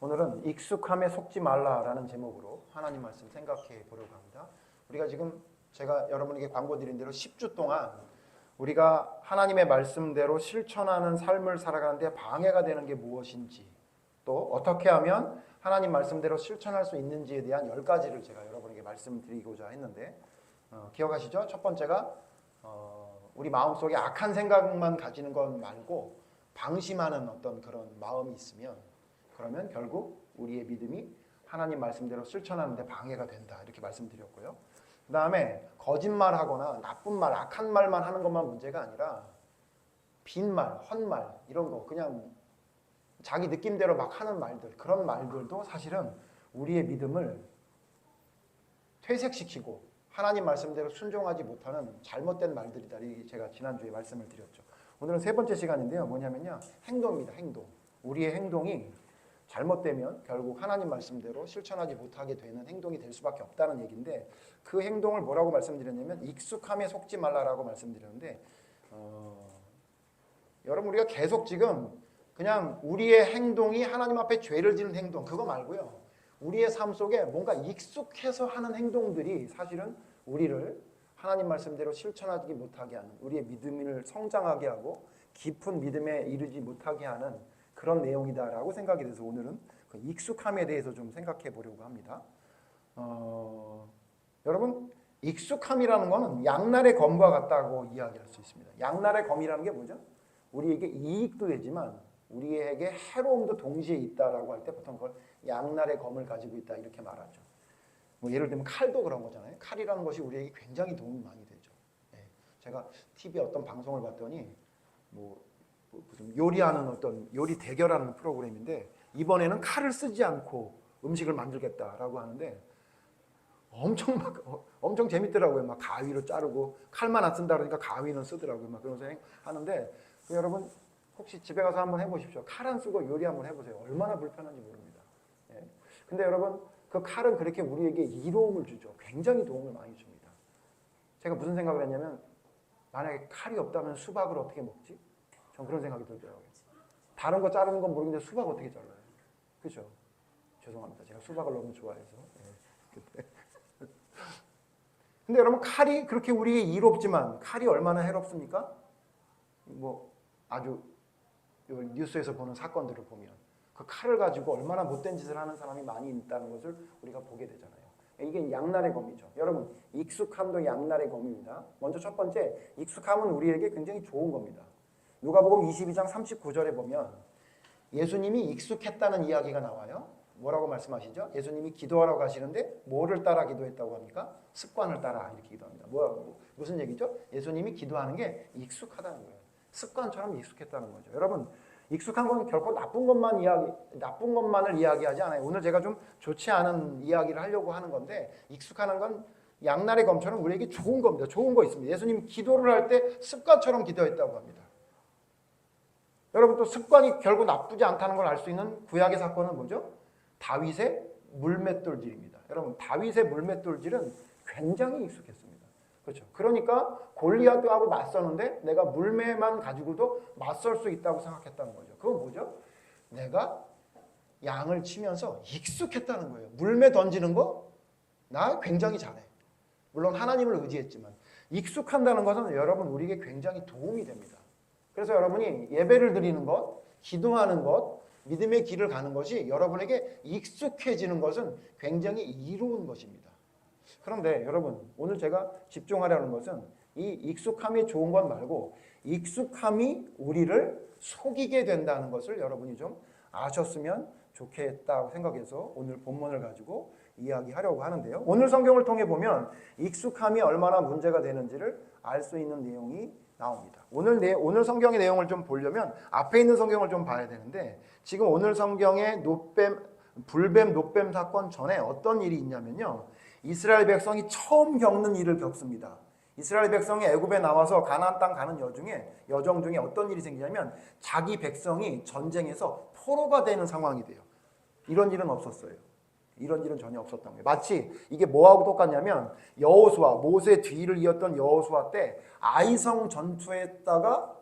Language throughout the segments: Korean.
오늘은 익숙함에 속지 말라라는 제목으로 하나님 말씀 생각해 보려고 합니다. 우리가 지금 제가 여러분에게 광고 드린 대로 10주 동안 우리가 하나님의 말씀대로 실천하는 삶을 살아가는데 방해가 되는 게 무엇인지, 또 어떻게 하면 하나님 말씀대로 실천할 수 있는지에 대한 10가지를 제가 여러분에게 말씀드리고자 했는데, 기억하시죠? 첫 번째가 우리 마음속에 악한 생각만 가지는 것 말고 방심하는 어떤 그런 마음이 있으면, 그러면 결국 우리의 믿음이 하나님 말씀대로 실천하는데 방해가 된다, 이렇게 말씀드렸고요. 그 다음에 거짓말하거나 나쁜 말, 악한 말만 하는 것만 문제가 아니라 빈말, 헛말, 이런 거 그냥 자기 느낌대로 막 하는 말들, 그런 말들도 사실은 우리의 믿음을 퇴색시키고 하나님 말씀대로 순종하지 못하는 잘못된 말들이다. 제가 지난주에 말씀을 드렸죠. 오늘은 세 번째 시간인데요. 뭐냐면요, 행동입니다. 행동. 우리의 행동이 잘못되면 결국 하나님 말씀대로 실천하지 못하게 되는 행동이 될 수밖에 없다는 얘기인데, 그 행동을 뭐라고 말씀드렸냐면 익숙함에 속지 말라라고 말씀드렸는데, 여러분 우리가 계속 지금 그냥 우리의 행동이 하나님 앞에 죄를 지는 행동, 그거 말고요, 우리의 삶 속에 뭔가 익숙해서 하는 행동들이 사실은 우리를 하나님 말씀대로 실천하지 못하게 하는, 우리의 믿음을 성장하게 하고 깊은 믿음에 이르지 못하게 하는 그런 내용이다라고 생각이 돼서 오늘은 그 익숙함에 대해서 좀 생각해 보려고 합니다. 여러분, 익숙함이라는 거는 양날의 검과 같다고 이야기할 수 있습니다. 양날의 검이라는 게 뭐죠? 우리에게 이익도 되지만 우리에게 해로움도 동시에 있다라고 할 때 보통 그걸 양날의 검을 가지고 있다, 이렇게 말하죠. 뭐 예를 들면 칼도 그런 거잖아요. 칼이라는 것이 우리에게 굉장히 도움이 많이 되죠. 제가 TV에 어떤 방송을 봤더니 무슨 요리하는 어떤 요리 대결하는 프로그램인데, 이번에는 칼을 쓰지 않고 음식을 만들겠다라고 하는데 엄청 재밌더라고요. 막 가위로 자르고, 칼만 안 쓴다 그러니까 가위는 쓰더라고요. 막 그러면서 하는데, 여러분 혹시 집에 가서 한번 해보십시오. 칼 안 쓰고 요리 한번 해보세요. 얼마나 불편한지 모릅니다. 근데 여러분, 그 칼은 그렇게 우리에게 이로움을 주죠. 굉장히 도움을 많이 줍니다. 제가 무슨 생각을 했냐면, 만약에 칼이 없다면 수박을 어떻게 먹지? 전 그런 생각이 들더라고요. 다른 거 자르는 건 모르겠는데 수박 어떻게 잘라요? 그렇죠? 죄송합니다. 제가 수박을 너무 좋아해서. 근데 여러분, 칼이 그렇게 우리에게 이롭지만 칼이 얼마나 해롭습니까? 아주 뉴스에서 보는 사건들을 보면 그 칼을 가지고 얼마나 못된 짓을 하는 사람이 많이 있다는 것을 우리가 보게 되잖아요. 이게 양날의 검이죠. 여러분, 익숙함도 양날의 검입니다. 먼저 첫 번째, 익숙함은 우리에게 굉장히 좋은 겁니다. 누가복음 22장 39절에 보면 예수님이 익숙했다는 이야기가 나와요. 뭐라고 말씀하시죠? 예수님이 기도하러 가시는데 뭐를 따라 기도했다고 합니까? 습관을 따라 이렇게 기도합니다. 무슨 얘기죠? 예수님이 기도하는 게 익숙하다는 거예요. 습관처럼 익숙했다는 거죠. 여러분, 익숙한 건 결코 나쁜 것만을 이야기하지 않아요. 오늘 제가 좀 좋지 않은 이야기를 하려고 하는 건데, 익숙하는 건 양날의 검처럼 우리에게 좋은 겁니다. 좋은 거 있습니다. 예수님이 기도를 할 때 습관처럼 기도했다고 합니다. 여러분, 또 습관이 결국 나쁘지 않다는 걸 알 수 있는 구약의 사건은 뭐죠? 다윗의 물맷돌질입니다. 여러분, 다윗의 물맷돌질은 굉장히 익숙했습니다. 그렇죠? 그러니까 골리앗하고 맞서는데 내가 물매만 가지고도 맞설 수 있다고 생각했다는 거죠. 그건 뭐죠? 내가 양을 치면서 익숙했다는 거예요. 물매 던지는 거 나 굉장히 잘해. 물론 하나님을 의지했지만 익숙한다는 것은 여러분 우리에게 굉장히 도움이 됩니다. 그래서 여러분이 예배를 드리는 것, 기도하는 것, 믿음의 길을 가는 것이 여러분에게 익숙해지는 것은 굉장히 이로운 것입니다. 그런데 여러분, 오늘 제가 집중하려는 것은 이 익숙함이 좋은 것 말고 익숙함이 우리를 속이게 된다는 것을 여러분이 좀 아셨으면 좋겠다고 생각해서 오늘 본문을 가지고 이야기하려고 하는데요. 오늘 성경을 통해 보면 익숙함이 얼마나 문제가 되는지를 알 수 있는 내용이 나옵니다. 오늘 성경의 내용을 좀 보려면 앞에 있는 성경을 좀 봐야 되는데, 지금 오늘 성경의 불뱀, 노뱀 사건 전에 어떤 일이 있냐면요, 이스라엘 백성이 처음 겪는 일을 겪습니다. 이스라엘 백성이 애굽에 나와서 가나안 땅 가는 여정 중에 어떤 일이 생기냐면, 자기 백성이 전쟁에서 포로가 되는 상황이 돼요. 이런 일은 없었어요. 이런 일은 전혀 없었던 거예요. 마치 이게 뭐하고 똑같냐면, 여호수아, 모세 뒤를 이었던 여호수아 때 아이성 전투에다가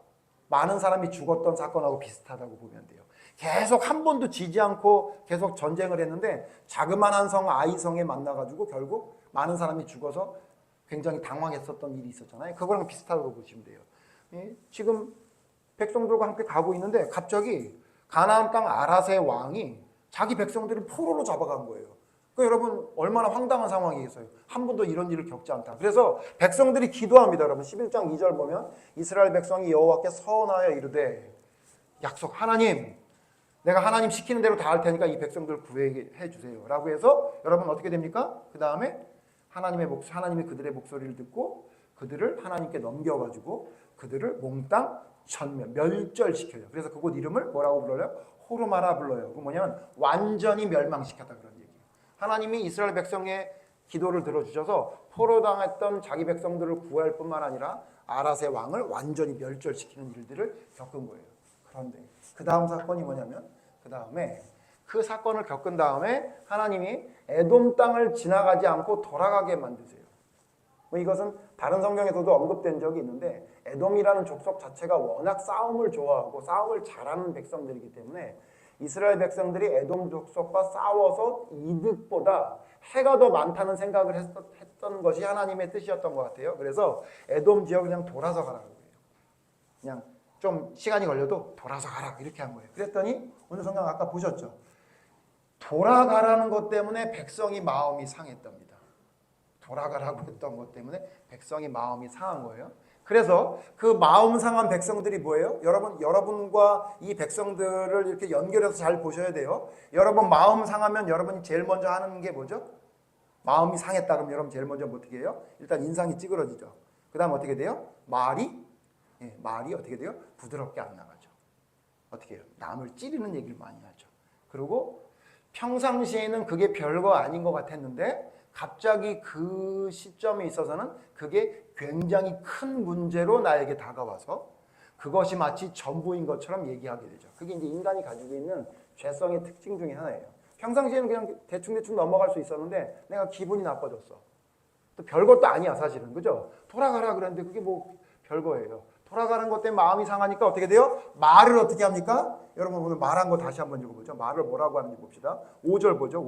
많은 사람이 죽었던 사건하고 비슷하다고 보면 돼요. 계속 한 번도 지지 않고 계속 전쟁을 했는데 자그마한 성 아이성에 만나가지고 결국 많은 사람이 죽어서 굉장히 당황했었던 일이 있었잖아요. 그거랑 비슷하다고 보시면 돼요. 지금 백성들과 함께 가고 있는데 갑자기 가나안 땅 아라세 왕이 자기 백성들을 포로로 잡아간 거예요. 그러니까 여러분 얼마나 황당한 상황이겠어요. 한 번도 이런 일을 겪지 않다. 그래서 백성들이 기도합니다. 여러분 11장 2절 보면 이스라엘 백성이 여호와께 서원하여 이르되 약속 하나님 내가 하나님 시키는 대로 다 할 테니까 이 백성들 구해해 주세요 라고 해서 여러분 어떻게 됩니까? 그 다음에 하나님이 그들의 목소리를 듣고 그들을 하나님께 넘겨가지고 그들을 몽땅 멸절시켜요. 그래서 그곳 이름을 뭐라고 불러요? 호르마라 불러요. 그 뭐냐면 완전히 멸망시켰다 그런 얘기예요. 하나님이 이스라엘 백성의 기도를 들어주셔서 포로당했던 자기 백성들을 구할 뿐만 아니라 아라세 왕을 완전히 멸절시키는 일들을 겪은 거예요. 그런데 그 다음 사건이 뭐냐면 그 다음에 그 사건을 겪은 다음에 하나님이 에돔 땅을 지나가지 않고 돌아가게 만드세요. 이것은 다른 성경에서도 언급된 적이 있는데 에돔이라는 족속 자체가 워낙 싸움을 좋아하고 싸움을 잘하는 백성들이기 때문에 이스라엘 백성들이 에돔 족속과 싸워서 이득보다 해가 더 많다는 생각을 했던 것이 하나님의 뜻이었던 것 같아요. 그래서 에돔 지역 그냥 돌아서 가라고 해요. 그냥 좀 시간이 걸려도 돌아서 가라 이렇게 한 거예요. 그랬더니 오늘 성경 아까 보셨죠? 돌아가라는 것 때문에 백성이 마음이 상했답니다. 돌아가라고 했던 것 때문에 백성이 마음이 상한 거예요. 그래서 그 마음 상한 백성들이 뭐예요? 여러분과 이 백성들을 이렇게 연결해서 잘 보셔야 돼요. 여러분 마음 상하면 여러분이 제일 먼저 하는 게 뭐죠? 마음이 상했다 그러면 여러분 제일 먼저 어떻게 해요? 일단 인상이 찌그러지죠. 그 다음 어떻게 돼요? 말이 어떻게 돼요? 부드럽게 안 나가죠. 어떻게 해요? 남을 찌르는 얘기를 많이 하죠. 그리고 평상시에는 그게 별거 아닌 것 같았는데 갑자기 그 시점에 있어서는 그게 굉장히 큰 문제로 나에게 다가와서 그것이 마치 전부인 것처럼 얘기하게 되죠. 그게 이제 인간이 가지고 있는 죄성의 특징 중에 하나예요. 평상시에는 그냥 대충 넘어갈 수 있었는데 내가 기분이 나빠졌어. 또 별것도 아니야 사실은. 그죠? 돌아가라 그랬는데 그게 뭐 별거예요. 돌아가는 것 때문에 마음이 상하니까 어떻게 돼요? 말을 어떻게 합니까? 여러분 오늘 말한 거 다시 한번 읽어보죠. 말을 뭐라고 하는지 봅시다. 5절 보죠.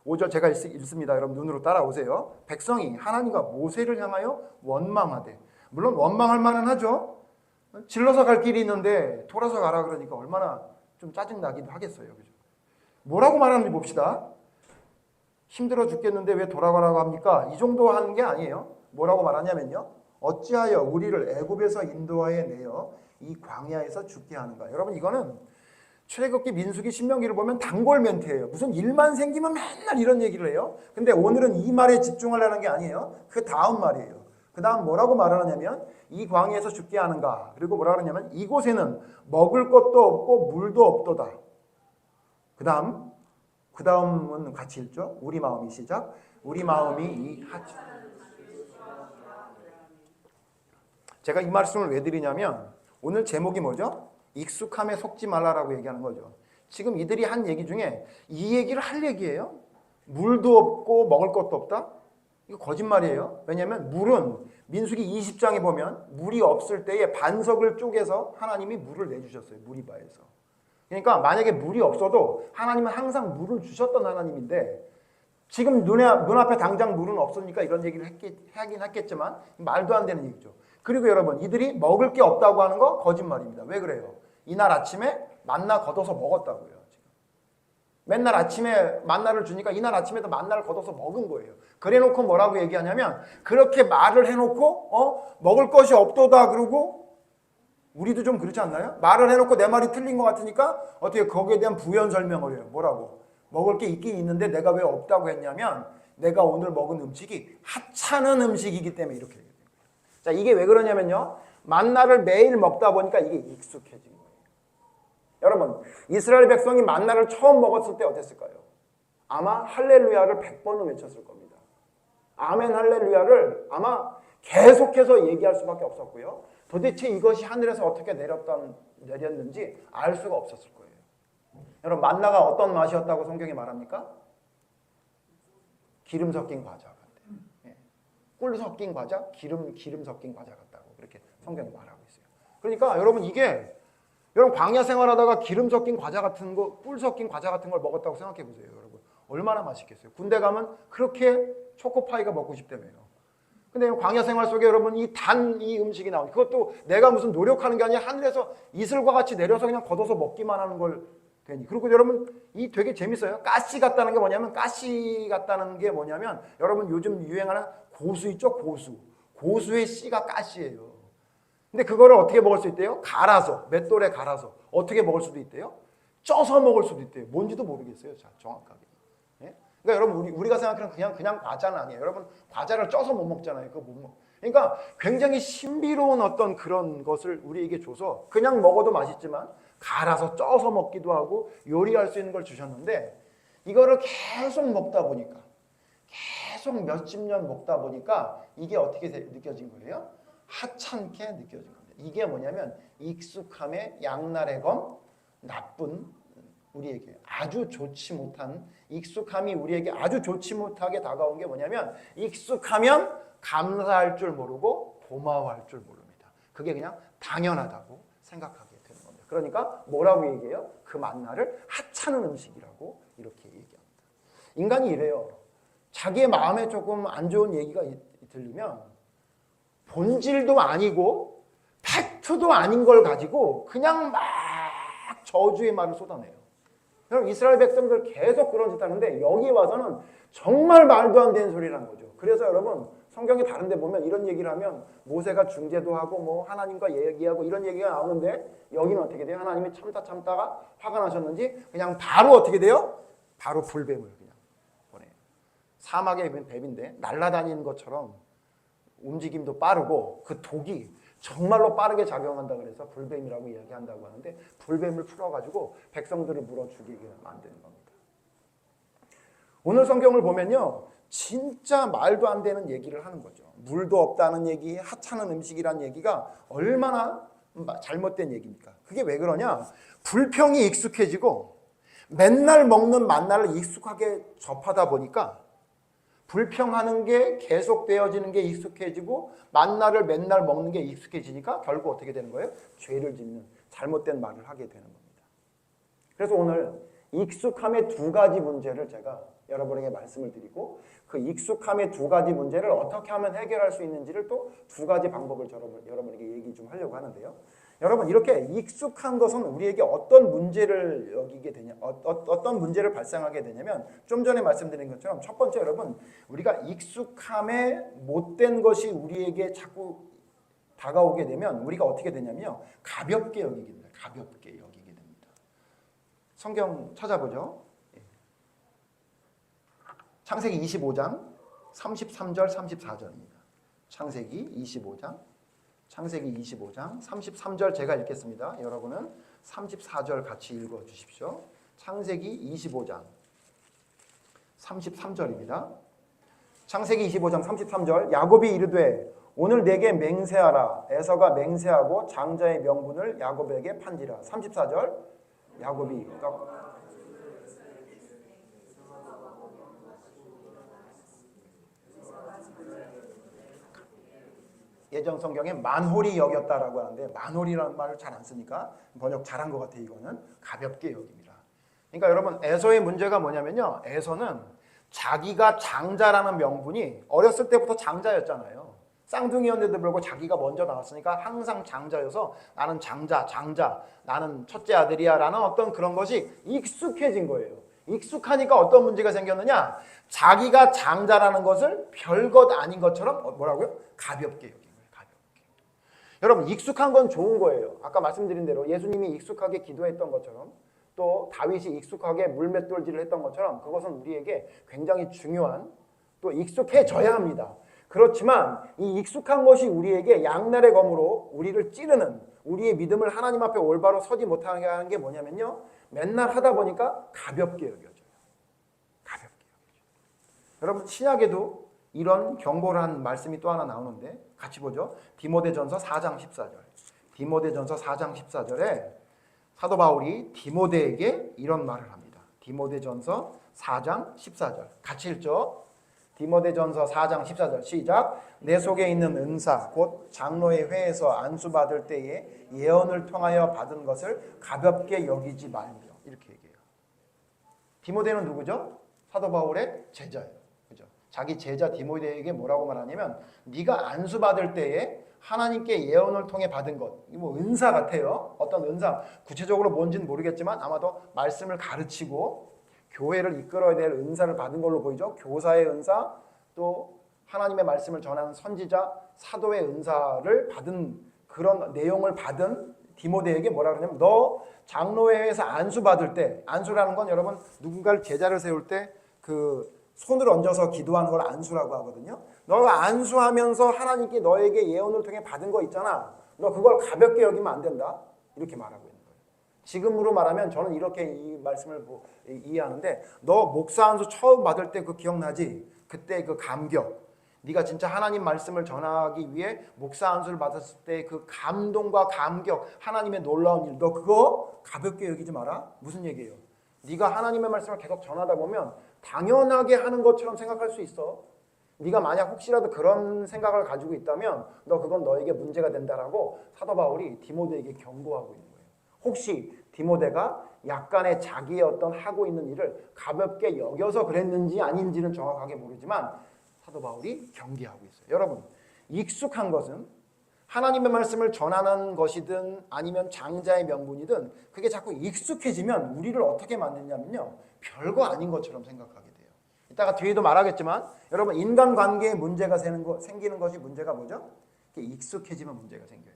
5절 제가 읽습니다. 여러분 눈으로 따라오세요. 백성이 하나님과 모세를 향하여 원망하되, 물론 원망할 만은 하죠. 질러서 갈 길이 있는데 돌아서 가라 그러니까 얼마나 좀 짜증나기도 하겠어요. 그죠? 뭐라고 말하는지 봅시다. 힘들어 죽겠는데 왜 돌아가라고 합니까? 이 정도 하는 게 아니에요. 뭐라고 말하냐면요. 어찌하여 우리를 애굽에서 인도하여 내어 이 광야에서 죽게 하는가. 여러분 이거는 출애굽기, 민수기, 신명기를 보면 단골 멘트예요. 무슨 일만 생기면 맨날 이런 얘기를 해요. 근데 오늘은 이 말에 집중하려는 게 아니에요. 그 다음 말이에요. 그 다음 뭐라고 말하냐면 이 광야에서 죽게 하는가. 그리고 뭐라 그러냐면 이곳에는 먹을 것도 없고 물도 없도다. 그 다음은 같이 읽죠. 우리 마음이 시작. 우리 마음이 이 하치. 제가 이 말씀을 왜 드리냐면 오늘 제목이 뭐죠? 익숙함에 속지 말라라고 얘기하는 거죠. 지금 이들이 한 얘기 중에 이 얘기를 할 얘기예요. 물도 없고 먹을 것도 없다? 이거 거짓말이에요. 왜냐하면 물은 민수기 20장에 보면 물이 없을 때에 반석을 쪼개서 하나님이 물을 내주셨어요. 무리바에서. 그러니까 만약에 물이 없어도 하나님은 항상 물을 주셨던 하나님인데 지금 눈앞에 당장 물은 없으니까 이런 얘기를 하긴 했겠지만 말도 안 되는 얘기죠. 그리고 여러분 이들이 먹을 게 없다고 하는 거 거짓말입니다. 왜 그래요? 이날 아침에 만나 걷어서 먹었다고요. 지금. 맨날 아침에 만나를 주니까 이날 아침에도 만나를 걷어서 먹은 거예요. 그래놓고 뭐라고 얘기하냐면 그렇게 말을 해놓고 먹을 것이 없도다 그러고 우리도 좀 그렇지 않나요? 말을 해놓고 내 말이 틀린 것 같으니까 어떻게 거기에 대한 부연 설명을 해요. 뭐라고? 먹을 게 있긴 있는데 내가 왜 없다고 했냐면 내가 오늘 먹은 음식이 하찮은 음식이기 때문에 이렇게 얘기해요. 자, 이게 왜 그러냐면요. 만나를 매일 먹다 보니까 이게 익숙해진 거예요. 여러분, 이스라엘 백성이 만나를 처음 먹었을 때 어땠을까요? 아마 할렐루야를 100번은 외쳤을 겁니다. 아멘 할렐루야를 아마 계속해서 얘기할 수밖에 없었고요. 도대체 이것이 하늘에서 어떻게 내렸는지 알 수가 없었을 거예요. 여러분, 만나가 어떤 맛이었다고 성경이 말합니까? 기름 섞인 과자 같아요. 꿀 섞인 과자, 기름 섞인 과자 같다고 그렇게 성경이 말하고 있어요. 그러니까 여러분 이게 여러분 광야 생활하다가 기름 섞인 과자 같은 거, 꿀 섞인 과자 같은 걸 먹었다고 생각해 보세요, 여러분. 얼마나 맛있겠어요. 군대 가면 그렇게 초코파이가 먹고 싶다며요. 근데 광야 생활 속에 여러분 이 단 이 음식이 나오니 그것도 내가 무슨 노력하는 게 아니라 하늘에서 이슬과 같이 내려서 그냥 걷어서 먹기만 하는 걸 되니. 그리고 여러분 이 되게 재밌어요. 가시 같다는 게 뭐냐면 여러분 요즘 유행하는 고수 있죠? 고수의 씨가 가시예요. 근데 그거를 어떻게 먹을 수 있대요? 갈아서, 맷돌에 갈아서. 어떻게 먹을 수도 있대요? 쪄서 먹을 수도 있대요. 뭔지도 모르겠어요. 자, 정확하게. 예? 그러니까 여러분 우리가 생각하는 그냥 과자는 아니에요. 여러분 과자를 쪄서 못 먹잖아요. 그거 못 먹. 그러니까 굉장히 신비로운 어떤 그런 것을 우리에게 줘서 그냥 먹어도 맛있지만 갈아서 쪄서 먹기도 하고 요리할 수 있는 걸 주셨는데 이거를 계속 먹다 보니까 계속 몇십 년 먹다 보니까 이게 어떻게 느껴진 거예요? 하찮게 느껴진 겁니다. 이게 뭐냐면 익숙함의 양날의 검, 나쁜 우리에게 아주 좋지 못한 익숙함이 우리에게 아주 좋지 못하게 다가온 게 뭐냐면 익숙하면 감사할 줄 모르고 고마워할 줄 모릅니다. 그게 그냥 당연하다고 생각하게 되는 겁니다. 그러니까 뭐라고 얘기해요? 그 만나를 하찮은 음식이라고 이렇게 얘기합니다. 인간이 이래요. 자기의 마음에 조금 안 좋은 얘기가 들리면 본질도 아니고 팩트도 아닌 걸 가지고 그냥 막 저주의 말을 쏟아내요. 여러분 이스라엘 백성들 계속 그런 짓 하는데 여기 와서는 정말 말도 안 되는 소리라는 거죠. 그래서 여러분 성경에 다른 데 보면 이런 얘기를 하면 모세가 중재도 하고 뭐 하나님과 얘기하고 이런 얘기가 나오는데 여기는 어떻게 돼요? 하나님이 참다가 화가 나셨는지 그냥 바로 어떻게 돼요? 바로 불뱀을 그냥 보내요. 사막의 뱀인데 날아다니는 것처럼 움직임도 빠르고 그 독이 정말로 빠르게 작용한다 그래서 불뱀이라고 이야기한다고 하는데 불뱀을 풀어가지고 백성들을 물어 죽이게 만드는 겁니다. 오늘 성경을 보면요. 진짜 말도 안 되는 얘기를 하는 거죠. 물도 없다는 얘기, 하찮은 음식이라는 얘기가 얼마나 잘못된 얘기입니까? 그게 왜 그러냐? 불평이 익숙해지고 맨날 먹는 만나를 익숙하게 접하다 보니까 불평하는 게 계속되어지는 게 익숙해지고 만나를 맨날 먹는 게 익숙해지니까 결국 어떻게 되는 거예요? 죄를 짓는 잘못된 말을 하게 되는 겁니다. 그래서 오늘 익숙함의 두 가지 문제를 제가 여러분에게 말씀을 드리고 그 익숙함의 두 가지 문제를 어떻게 하면 해결할 수 있는지를 또 두 가지 방법을 여러분에게 얘기 좀 하려고 하는데요. 여러분 이렇게 익숙한 것은 우리에게 어떤 문제를 여기게 되냐, 어떤 문제를 발생하게 되냐면 좀 전에 말씀드린 것처럼 첫 번째 여러분 우리가 익숙함에 못된 것이 우리에게 자꾸 다가오게 되면 우리가 어떻게 되냐면요 가볍게 여기게 됩니다. 가볍게 여기게 됩니다. 성경 찾아보죠. 창세기 25장 33절 34절입니다. 창세기 25장 33절 제가 읽겠습니다. 여러분은 34절 같이 읽어주십시오. 창세기 25장 33절입니다. 창세기 25장 33절 야곱이 이르되 오늘 내게 맹세하라. 에서가 맹세하고 장자의 명분을 야곱에게 판지라. 34절 야곱이 예전 성경에 만홀히 여겼다라고 하는데 만홀이라는 말을 잘 안 쓰니까 번역 잘한 것 같아요. 이거는 가볍게 여깁니다. 그러니까 여러분 에서의 문제가 뭐냐면요. 에서는 자기가 장자라는 명분이 어렸을 때부터 장자였잖아요. 쌍둥이였는데도 불구하고 자기가 먼저 나왔으니까 항상 장자여서 나는 장자, 나는 첫째 아들이야 라는 어떤 그런 것이 익숙해진 거예요. 익숙하니까 어떤 문제가 생겼느냐. 자기가 장자라는 것을 별것 아닌 것처럼 뭐라고요? 가볍게 여긴 거예요. 가볍게. 여러분 익숙한 건 좋은 거예요. 아까 말씀드린 대로 예수님이 익숙하게 기도했던 것처럼 또 다윗이 익숙하게 물맷돌질을 했던 것처럼 그것은 우리에게 굉장히 중요한 또 익숙해져야 합니다. 그렇지만 이 익숙한 것이 우리에게 양날의 검으로 우리를 찌르는 우리의 믿음을 하나님 앞에 올바로 서지 못하게 하는 게 뭐냐면요. 맨날 하다 보니까 가볍게 여겨져요. 가볍게 여겨져요. 여러분 신약에도 이런 경고를 한 말씀이 또 하나 나오는데 같이 보죠. 디모데전서 4장 14절. 디모데전서 4장 14절에 사도 바울이 디모데에게 이런 말을 합니다. 디모데전서 4장 14절. 같이 읽죠. 디모데전서 4장 14절 시작. 내 속에 있는 은사 곧 장로의 회에서 안수받을 때에 예언을 통하여 받은 것을 가볍게 여기지 말며 이렇게 얘기해요. 디모데는 누구죠? 사도 바울의 제자예요. 그죠? 자기 제자 디모데에게 뭐라고 말하냐면 네가 안수받을 때에 하나님께 예언을 통해 받은 것, 이 뭐 은사 같아요. 어떤 은사, 구체적으로 뭔지는 모르겠지만 아마도 말씀을 가르치고 교회를 이끌어야 될 은사를 받은 걸로 보이죠. 교사의 은사, 또 하나님의 말씀을 전하는 선지자, 사도의 은사를 받은 그런 내용을 받은 디모데에게 뭐라 그러냐면 너 장로회에서 안수 받을 때, 안수라는 건 여러분 누군가를 제자를 세울 때 그 손을 얹어서 기도하는 걸 안수라고 하거든요. 너가 안수하면서 하나님께 너에게 예언을 통해 받은 거 있잖아. 너 그걸 가볍게 여기면 안 된다. 이렇게 말하고 있는 거예요. 지금으로 말하면 저는 이렇게 이 말씀을 이해하는데 너 목사 안수 처음 받을 때 그 기억나지? 그때 그 감격. 네가 진짜 하나님 말씀을 전하기 위해 목사 안수를 받았을 때 그 감동과 감격, 하나님의 놀라운 일, 너 그거 가볍게 여기지 마라. 무슨 얘기예요? 네가 하나님의 말씀을 계속 전하다 보면 당연하게 하는 것처럼 생각할 수 있어. 네가 만약 혹시라도 그런 생각을 가지고 있다면 너 그건 너에게 문제가 된다라고 사도 바울이 디모데에게 경고하고 있는 거예요. 혹시 디모데가 약간의 자기의 어떤 하고 있는 일을 가볍게 여겨서 그랬는지 아닌지는 정확하게 모르지만 사도 바울이 경계하고 있어요. 여러분, 익숙한 것은 하나님의 말씀을 전하는 것이든 아니면 장자의 명분이든 그게 자꾸 익숙해지면 우리를 어떻게 만드냐면요. 별거 아닌 것처럼 생각하게 돼요. 이따가 뒤에도 말하겠지만 여러분 인간관계에 문제가 생기는 것이 문제가 뭐죠? 익숙해지면 문제가 생겨요.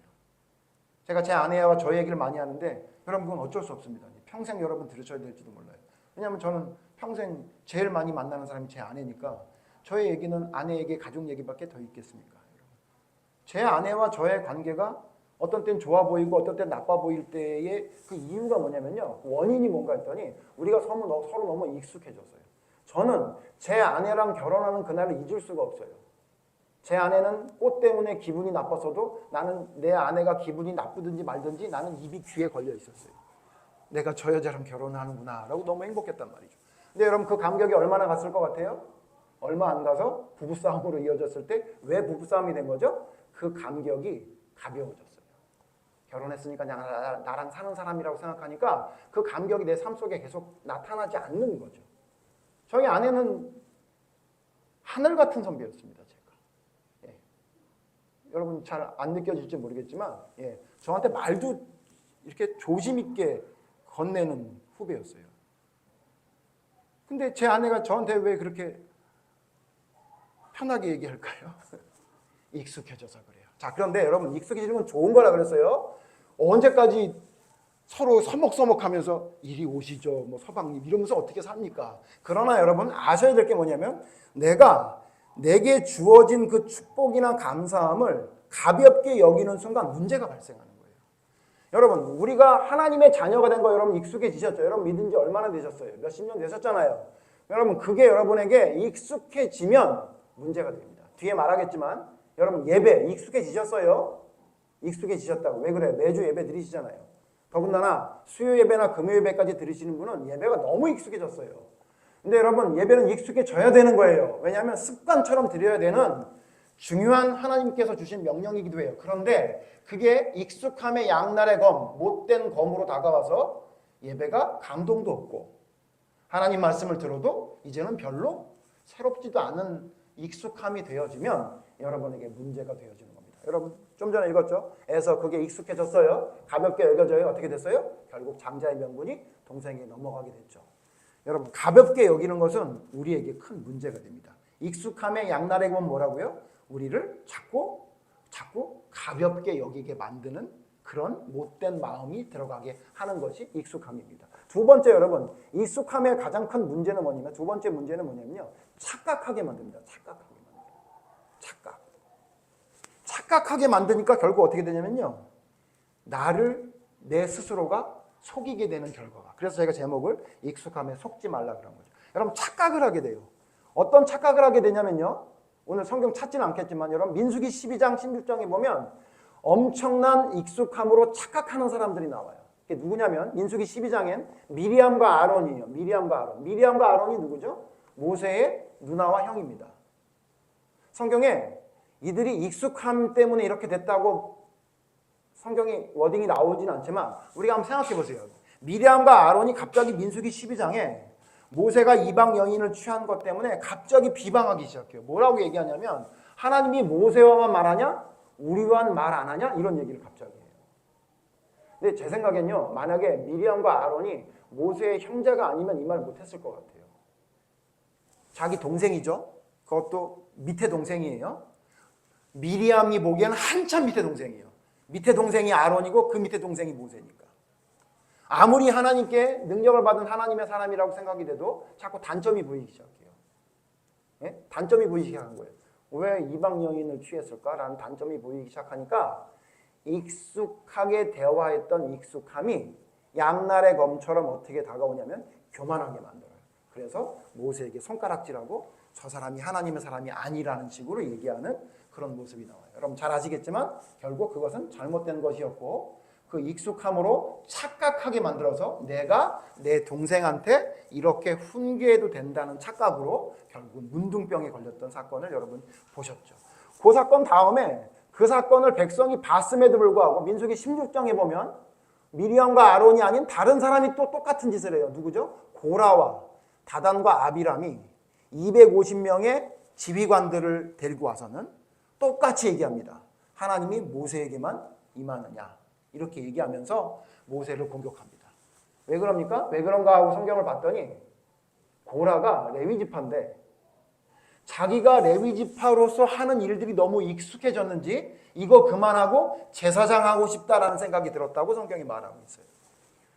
제가 제 아내와 저희 얘기를 많이 하는데 여러분 그건 어쩔 수 없습니다. 평생 여러분 들으셔야 될지도 몰라요. 왜냐하면 저는 평생 제일 많이 만나는 사람이 제 아내니까 저의 얘기는 아내에게 가족 얘기밖에 더 있겠습니까? 제 아내와 저의 관계가 어떤 때는 좋아 보이고 어떤 때는 나빠 보일 때의 그 이유가 뭐냐면요. 원인이 뭔가 했더니 우리가 서로 너무 익숙해졌어요. 저는 제 아내랑 결혼하는 그날을 잊을 수가 없어요. 제 아내는 꽃 때문에 기분이 나빴어도 나는 내 아내가 기분이 나쁘든지 말든지 나는 입이 귀에 걸려 있었어요. 내가 저 여자랑 결혼하는구나 라고 너무 행복했단 말이죠. 근데 여러분 그 감격이 얼마나 갔을 것 같아요? 얼마 안 가서 부부싸움으로 이어졌을 때 왜 부부싸움이 된 거죠? 그 감격이 가벼워졌어요. 결혼했으니까 그냥 나랑 사는 사람이라고 생각하니까 그 감격이 내 삶 속에 계속 나타나지 않는 거죠. 저희 아내는 하늘 같은 선배였습니다. 제가. 예. 여러분 잘 안 느껴질지 모르겠지만 저한테 말도 이렇게 조심 있게 건네는 후배였어요. 근데 제 아내가 저한테 왜 그렇게 편하게 얘기할까요? 익숙해져서 그래요. 자, 그런데 여러분 익숙해지는 건 좋은 거라 그랬어요. 언제까지 서로 서먹서먹하면서 이리 오시죠, 뭐 서방님 이러면서 어떻게 삽니까? 그러나 여러분 아셔야 될 게 뭐냐면 내게 주어진 그 축복이나 감사함을 가볍게 여기는 순간 문제가 발생하는 거예요. 여러분 우리가 하나님의 자녀가 된 거 여러분 익숙해지셨죠? 여러분 믿은 지 얼마나 되셨어요? 몇십 년 되셨잖아요. 여러분 그게 여러분에게 익숙해지면 문제가 됩니다. 뒤에 말하겠지만 여러분 예배 익숙해지셨어요? 익숙해지셨다고. 왜 그래? 매주 예배 드리시잖아요. 더군다나 수요 예배나 금요 예배까지 드리시는 분은 예배가 너무 익숙해졌어요. 근데 여러분 예배는 익숙해져야 되는 거예요. 왜냐하면 습관처럼 드려야 되는 중요한 하나님께서 주신 명령이기도 해요. 그런데 그게 익숙함의 양날의 검, 못된 검으로 다가와서 예배가 감동도 없고 하나님 말씀을 들어도 이제는 별로 새롭지도 않은 익숙함이 되어지면 여러분에게 문제가 되어지는 겁니다. 여러분 좀 전에 읽었죠? 에서 그게 익숙해졌어요. 가볍게 여겨져요. 어떻게 됐어요? 결국 장자의 명분이 동생에게 넘어가게 됐죠. 여러분 가볍게 여기는 것은 우리에게 큰 문제가 됩니다. 익숙함의 양날의 검은 뭐라고요? 우리를 자꾸 가볍게 여기게 만드는 그런 못된 마음이 들어가게 하는 것이 익숙함입니다. 두 번째 여러분 익숙함의 가장 큰 문제는 뭐냐면 두 번째 문제는 뭐냐면요. 착각하게 만듭니다. 착각하게 만드니까 결국 어떻게 되냐면요. 내 스스로가 속이게 되는 결과가. 그래서 제가 제목을 익숙함에 속지 말라 그런 거죠. 여러분 착각을 하게 돼요. 어떤 착각을 하게 되냐면요. 오늘 성경 찾지는 않겠지만 여러분 민수기 12장 16장에 보면 엄청난 익숙함으로 착각하는 사람들이 나와요. 그게 누구냐면 민수기 12장엔 미리암과 아론이에요. 미리암과 아론이 누구죠? 모세의 누나와 형입니다. 성경에 이들이 익숙함 때문에 이렇게 됐다고 성경이 워딩이 나오진 않지만 우리가 한번 생각해 보세요. 미리암과 아론이 갑자기 민수기 12장에 모세가 이방 여인을 취한 것 때문에 갑자기 비방하기 시작해요. 뭐라고 얘기하냐면 하나님이 모세와만 말하냐? 우리와는 말 안 하냐? 이런 얘기를 갑자기 해요. 근데 제 생각엔요. 만약에 미리암과 아론이 모세의 형제가 아니면 이 말 못했을 것 같아요. 자기 동생이죠. 그것도 밑에 동생이에요. 미리암이 보기에는 한참 밑에 동생이에요. 밑에 동생이 아론이고 그 밑에 동생이 모세니까. 아무리 하나님께 능력을 받은 하나님의 사람이라고 생각이 돼도 자꾸 단점이 보이기 시작해요. 예? 단점이 보이기 시작한 거예요. 왜 이방 여인을 취했을까라는 단점이 보이기 시작하니까 익숙하게 대화했던 익숙함이 양날의 검처럼 어떻게 다가오냐면 교만하게 만들어요. 그래서 모세에게 손가락질하고 저 사람이 하나님의 사람이 아니라는 식으로 얘기하는 그런 모습이 나와요. 여러분 잘 아시겠지만 결국 그것은 잘못된 것이었고 그 익숙함으로 착각하게 만들어서 내가 내 동생한테 이렇게 훈계해도 된다는 착각으로 결국 문둥병에 걸렸던 사건을 여러분 보셨죠. 그 사건 다음에 그 사건을 백성이 봤음에도 불구하고 민수기 16장에 보면 미리암과 아론이 아닌 다른 사람이 또 똑같은 짓을 해요. 누구죠? 고라와 다단과 아비람이 250명의 지휘관들을 데리고 와서는 똑같이 얘기합니다. 하나님이 모세에게만 임하느냐 이렇게 얘기하면서 모세를 공격합니다. 왜 그럽니까? 왜 그런가 하고 성경을 봤더니 고라가 레위지파인데 자기가 레위지파로서 하는 일들이 너무 익숙해졌는지 이거 그만하고 제사장 하고 싶다라는 생각이 들었다고 성경이 말하고 있어요.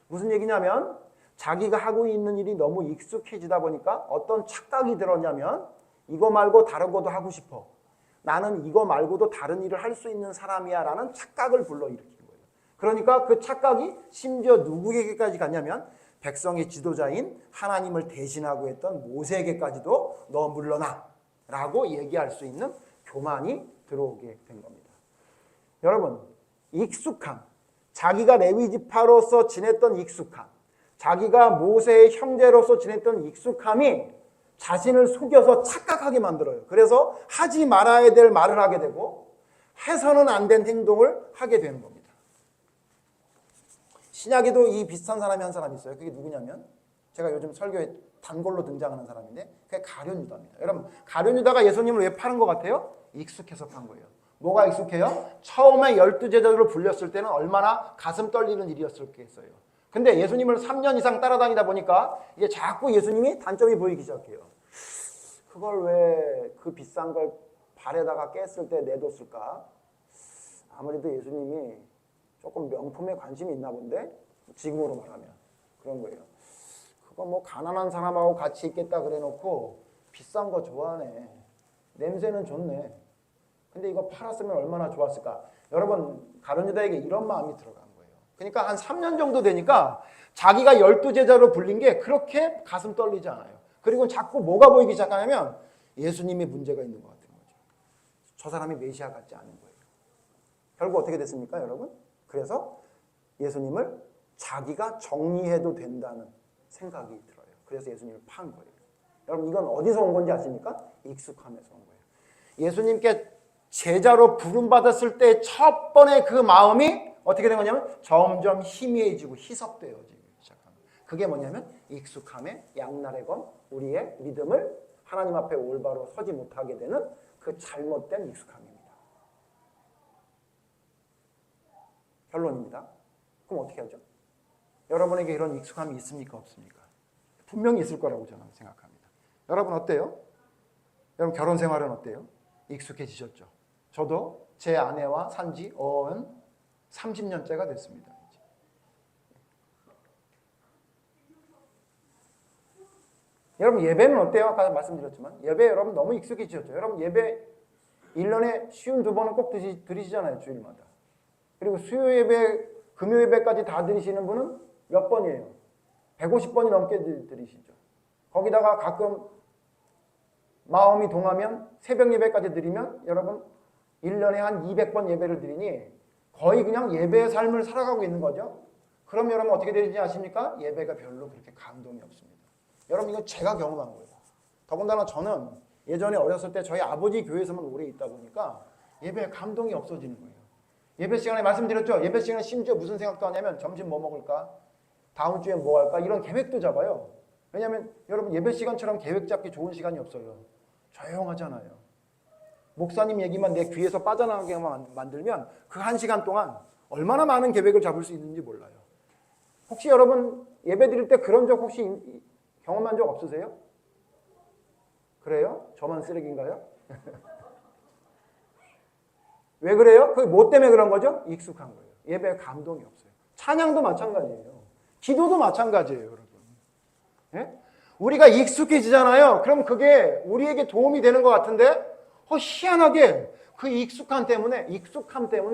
무슨 얘기냐면 자기가 하고 있는 일이 너무 익숙해지다 보니까 어떤 착각이 들었냐면 이거 말고 다른 것도 하고 싶어. 나는 이거 말고도 다른 일을 할 수 있는 사람이야 라는 착각을 불러일으킨 거예요. 그러니까 그 착각이 심지어 누구에게까지 갔냐면 백성의 지도자인 하나님을 대신하고 했던 모세에게까지도 너 물러나 라고 얘기할 수 있는 교만이 들어오게 된 겁니다. 여러분 익숙함, 자기가 레위지파로서 지냈던 익숙함, 자기가 모세의 형제로서 지냈던 익숙함이 자신을 속여서 착각하게 만들어요. 그래서 하지 말아야 될 말을 하게 되고 해서는 안 된 행동을 하게 되는 겁니다. 신약에도 이 비슷한 사람이 한 사람이 있어요. 그게 누구냐면 제가 요즘 설교에 단골로 등장하는 사람인데 그게 가룟 유다입니다. 여러분 가룟 유다가 예수님을 왜 파는 것 같아요? 익숙해서 판 거예요. 뭐가 익숙해요? 처음에 12제자들을 불렸을 때는 얼마나 가슴 떨리는 일이었을겠어요. 근데 예수님을 3년 이상 따라다니다 보니까 이제 자꾸 예수님이 단점이 보이기 시작해요. 그걸 왜 그 비싼 걸 발에다가 깼을 때 내뒀을까? 아무래도 예수님이 조금 명품에 관심이 있나 본데? 지금으로 말하면 그런 거예요. 그거 뭐 가난한 사람하고 같이 있겠다 그래 놓고 비싼 거 좋아하네. 냄새는 좋네. 근데 이거 팔았으면 얼마나 좋았을까? 여러분 가룟 유다에게 이런 마음이 들어간 거예요. 그러니까 한 3년 정도 되니까 자기가 12제자로 불린 게 그렇게 가슴 떨리지 않아요. 그리고 자꾸 뭐가 보이기 시작하냐면 예수님이 문제가 있는 것 같은 거죠. 저 사람이 메시아 같지 않은 거예요. 결국 어떻게 됐습니까, 여러분? 그래서 예수님을 자기가 정리해도 된다는 생각이 들어요. 그래서 예수님을 판 거예요. 여러분 이건 어디서 온 건지 아십니까? 익숙함에서 온 거예요. 예수님께 제자로 부름받았을 때 첫 번에 그 마음이 어떻게 된 거냐면 점점 희미해지고 희석되어지기 시작합니다. 그게 뭐냐면 익숙함의 양날의 검, 우리의 믿음을 하나님 앞에 올바로 서지 못하게 되는 그 잘못된 익숙함입니다. 결론입니다. 그럼 어떻게 하죠? 여러분에게 이런 익숙함이 있습니까? 없습니까? 분명히 있을 거라고 저는 생각합니다. 여러분 어때요? 여러분 결혼 생활은 어때요? 익숙해지셨죠? 저도 제 아내와 산지 30년째가 됐습니다. 여러분 예배는 어때요? 아까 말씀드렸지만 예배 여러분 너무 익숙해지셨죠? 여러분 예배 1년에 쉬운 2번은 꼭 드리시잖아요. 주일마다. 그리고 수요 예배, 금요 예배까지 다 드리시는 분은 몇 번이에요? 150번이 넘게 드리시죠. 거기다가 가끔 마음이 동하면 새벽 예배까지 드리면 여러분 1년에 한 200번 예배를 드리니 거의 그냥 예배의 삶을 살아가고 있는 거죠. 그럼 여러분 어떻게 되는지 아십니까? 예배가 별로 그렇게 감동이 없습니다. 여러분 이건 제가 경험한 거예요. 더군다나 저는 예전에 어렸을 때 저희 아버지 교회에서만 오래 있다 보니까 예배에 감동이 없어지는 거예요. 예배 시간에 말씀드렸죠. 예배 시간에 심지어 무슨 생각도 하냐면 점심 뭐 먹을까? 다음 주에 뭐 할까? 이런 계획도 잡아요. 왜냐하면 여러분 예배 시간처럼 계획 잡기 좋은 시간이 없어요. 조용하잖아요. 목사님 얘기만 내 귀에서 빠져나가게만 만들면 그 1시간 동안 얼마나 많은 계획을 잡을 수 있는지 몰라요. 혹시 여러분 예배 드릴 때 그런 적 혹시 경험한 적 없으세요? 그래요? 저만 쓰레기인가요? 왜 그래요? 그게 뭐 때문에 그런 거죠? 익숙한 거예요. 예배에 감동이 없어요. 찬양도 마찬가지예요. 기도도 마찬가지예요, 여러분. 예? 우리가 익숙해지잖아요. 그럼 그게 우리에게 도움이 되는 것 같은데 희한하게 그 익숙함 때문에